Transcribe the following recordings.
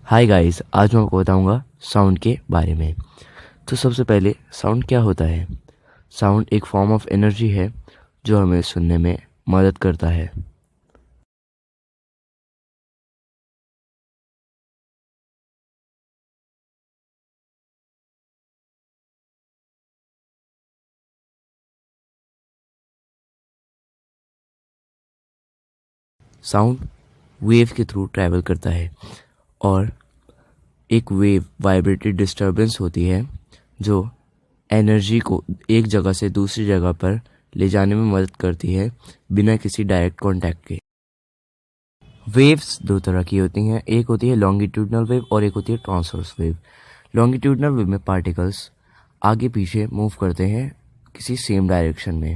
Hi guys, आज मैं आपको बताऊंगा साउंड के बारे में। तो सबसे पहले साउंड क्या होता है। साउंड एक फॉर्म ऑफ एनर्जी है जो हमें सुनने में मदद करता है। साउंड वेव के थ्रू ट्रैवल करता है और एक वेव वाइब्रेटेड डिस्टरबेंस होती है जो एनर्जी को एक जगह से दूसरी जगह पर ले जाने में मदद करती है बिना किसी डायरेक्ट कांटेक्ट के। वेव्स दो तरह की होती हैं, एक होती है लॉन्गिट्यूडनल वेव और एक होती है ट्रांसवर्स वेव। लॉन्गिट्यूडनल वेव में पार्टिकल्स आगे पीछे मूव करते हैं किसी सेम डायरेक्शन में।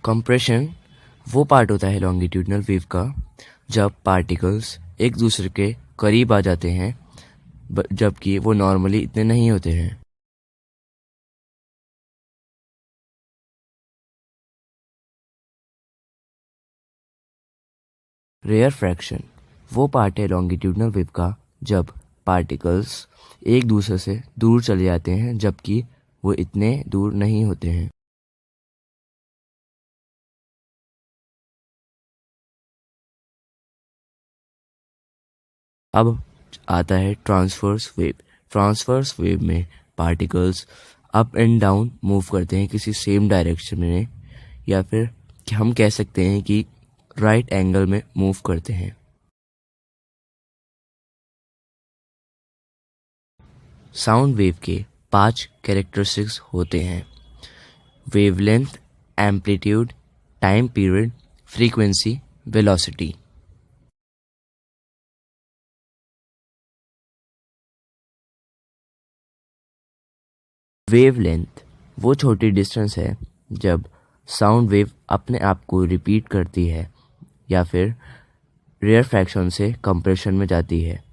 कंप्रेशन वो पार्ट होता है लॉन्गिट्यूडनल वेव का जब पार्टिकल्स एक दूसरे के करीब आ जाते हैं, जबकि वो नॉर्मली इतने नहीं होते हैं। रेयर फ्रैक्शन वो पार्ट है लॉन्गिट्यूडनल वेव का जब पार्टिकल्स एक दूसरे से दूर चले जाते हैं जबकि वो इतने दूर नहीं होते हैं। अब आता है ट्रांसवर्स वेव। ट्रांसवर्स वेव में particles up and down move करते हैं किसी सेम डायरेक्शन में, या फिर हम कह सकते हैं कि राइट एंगल में मूव करते हैं। साउंड वेव के 5 कैरेक्टरिस्टिक्स होते हैं: wavelength, amplitude, time period, frequency, velocity. Wavelength वो छोटी डिस्टेंस है जब साउंड वेव अपने आप को रिपीट करती है या फिर रेयर फ्रैक्शन से कंप्रेशन में जाती है,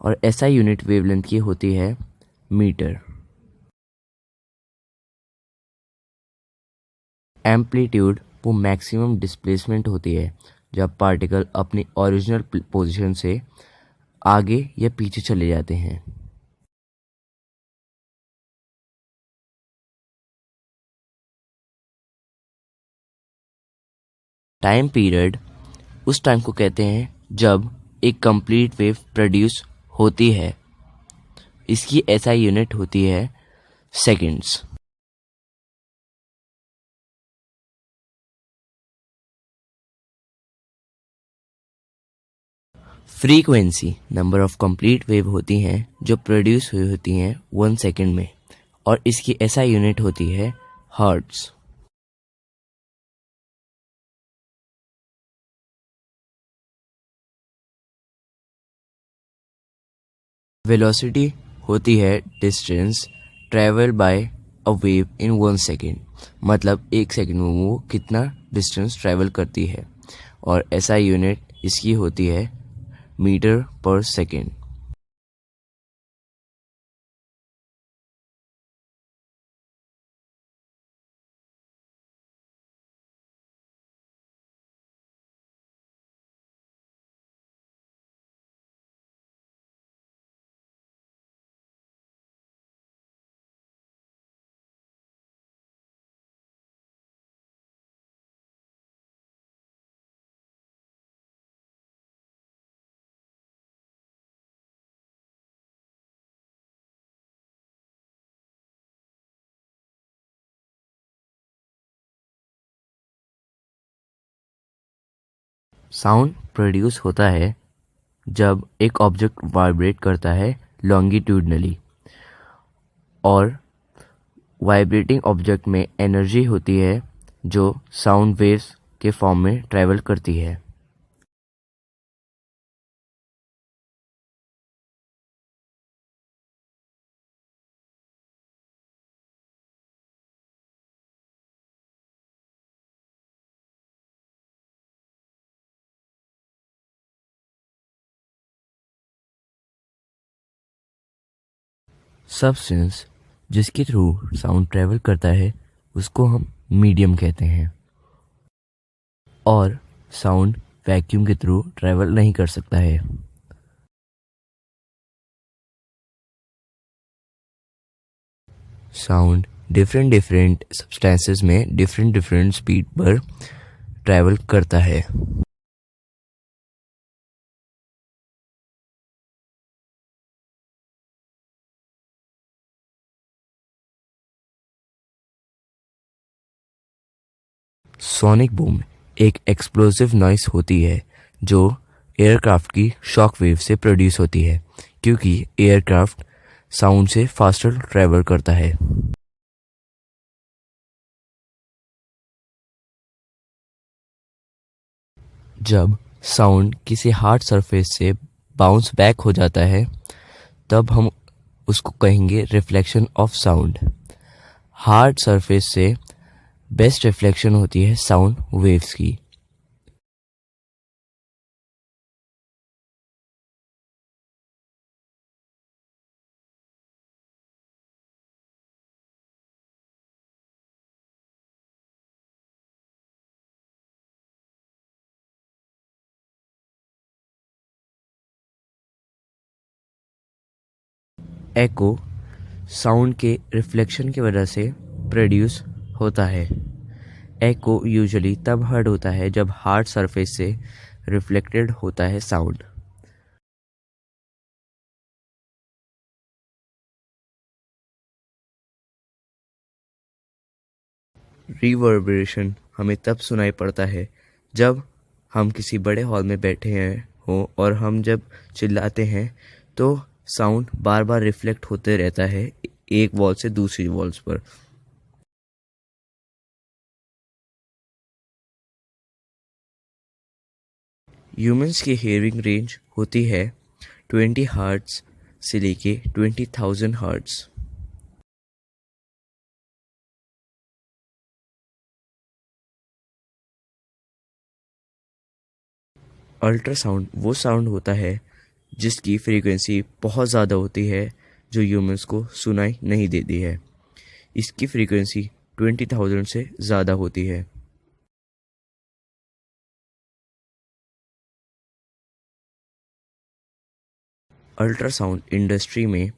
और ऐसा यूनिट वेवलेंथ की होती है मीटर। एम्पलीट्यूड वो मैक्सिमम डिस्प्लेसमेंट होती है जब पार्टिकल अपनी ओरिजिनल पोजीशन से आगे या पीछे चले जाते हैं। टाइम पीरियड उस टाइम को कहते हैं जब एक कंप्लीट वेव प्रोड्यूस होती है। इसकी एसआई यूनिट होती है seconds. Frequency number of complete wave होती हैं जो प्रोड्यूस हुई होती हैं 1 सेकंड में, और इसकी एसआई यूनिट होती है हर्ट्ज। वेलोसिटी होती है distance travel by a wave in 1 second, मतलब 1 सेकेंड में वो कितना डिस्टेंस ट्रेवल करती है, और ऐसा यूनिट इसकी होती है मीटर पर सेकेंड। साउंड प्रोड्यूस होता है जब एक ऑब्जेक्ट वाइब्रेट करता है लॉन्गिट्यूडनली, और वाइब्रेटिंग ऑब्जेक्ट में एनर्जी होती है जो साउंड वेव्स के फॉर्म में ट्रैवल करती है। सब्सटेंस जिसके थ्रू साउंड ट्रैवल करता है उसको हम मीडियम कहते हैं, और साउंड वैक्यूम के थ्रू ट्रैवल नहीं कर सकता है। साउंड डिफरेंट सब्सटेंसेस में डिफरेंट स्पीड पर ट्रैवल करता है। सोनिक बूम एक एक्सप्लोसिव नॉइस होती है जो एयरक्राफ्ट की शॉक वेव से प्रोड्यूस होती है, क्योंकि एयरक्राफ्ट साउंड से फास्टर ट्रैवल करता है। जब साउंड किसी हार्ड सरफेस से बाउंस बैक हो जाता है तब हम उसको कहेंगे reflection of sound. Hard surface से बेस्ट रिफ्लेक्शन होती है साउंड वेव्स की। एको साउंड के रिफ्लेक्शन की वजह से प्रोड्यूस होता है। एको यूजुअली तब हर्ड होता है जब हार्ड सरफेस से रिफ्लेक्टेड होता है साउंड। रिवर्बरेशन हमें तब सुनाई पड़ता है जब हम किसी बड़े हॉल में बैठे हैं हो और हम जब चिल्लाते हैं तो साउंड बार बार रिफ्लेक्ट होते रहता है एक वॉल से दूसरी वॉल्स पर। ह्यूमंस की हियरिंग रेंज होती है 20 हर्ट्ज से लेके 20,000 हर्ट्ज। अल्ट्रासाउंड वो साउंड होता है जिसकी फ्रीक्वेंसी बहुत ज़्यादा होती है जो ह्यूमंस को सुनाई नहीं देती है। इसकी फ्रीक्वेंसी 20,000 से ज़्यादा होती है। अल्ट्रासाउंड इंडस्ट्री में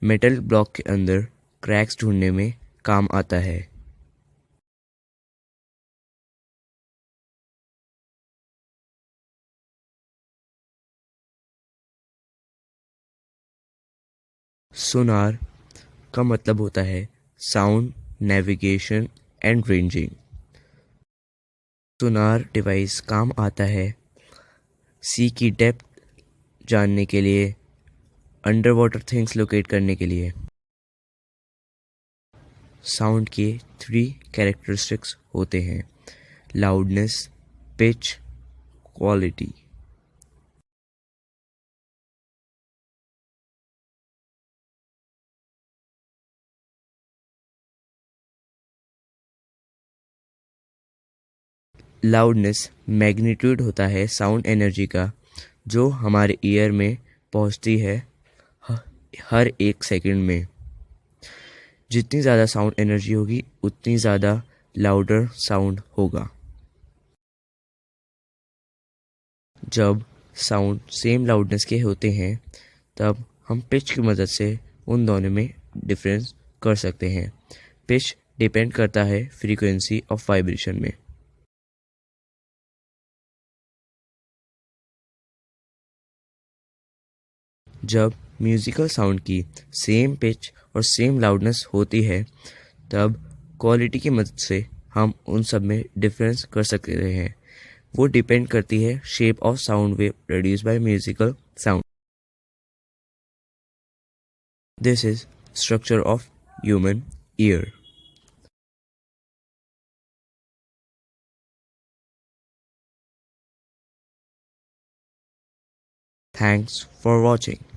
मेटल ब्लॉक के अंदर क्रैक्स ढूंढने में काम आता है। सोनार का मतलब होता है sound navigation and ranging. Sonar device काम आता है सी की डेप्थ जानने के लिए, अंडर वाटर थिंग्स लोकेट करने के लिए। साउंड के 3 कैरेक्टरिस्टिक्स होते हैं: loudness, pitch, quality. Loudness magnitude होता है साउंड एनर्जी का जो हमारे ईयर में पहुंचती है हर 1 सेकंड में। जितनी ज़्यादा साउंड एनर्जी होगी उतनी ज़्यादा लाउडर साउंड होगा। जब साउंड सेम लाउडनेस के होते हैं तब हम पिच की मदद से उन दोनों में डिफरेंस कर सकते हैं। पिच डिपेंड करता है फ्रीक्वेंसी ऑफ वाइब्रेशन में। जब म्यूजिकल साउंड की सेम पिच और सेम लाउडनेस होती है तब क्वालिटी की मदद से हम उन सब में डिफरेंस कर सकते हैं। वो डिपेंड करती है shape of sound wave produce by musical sound. This is structure of human ear. Thanks for watching.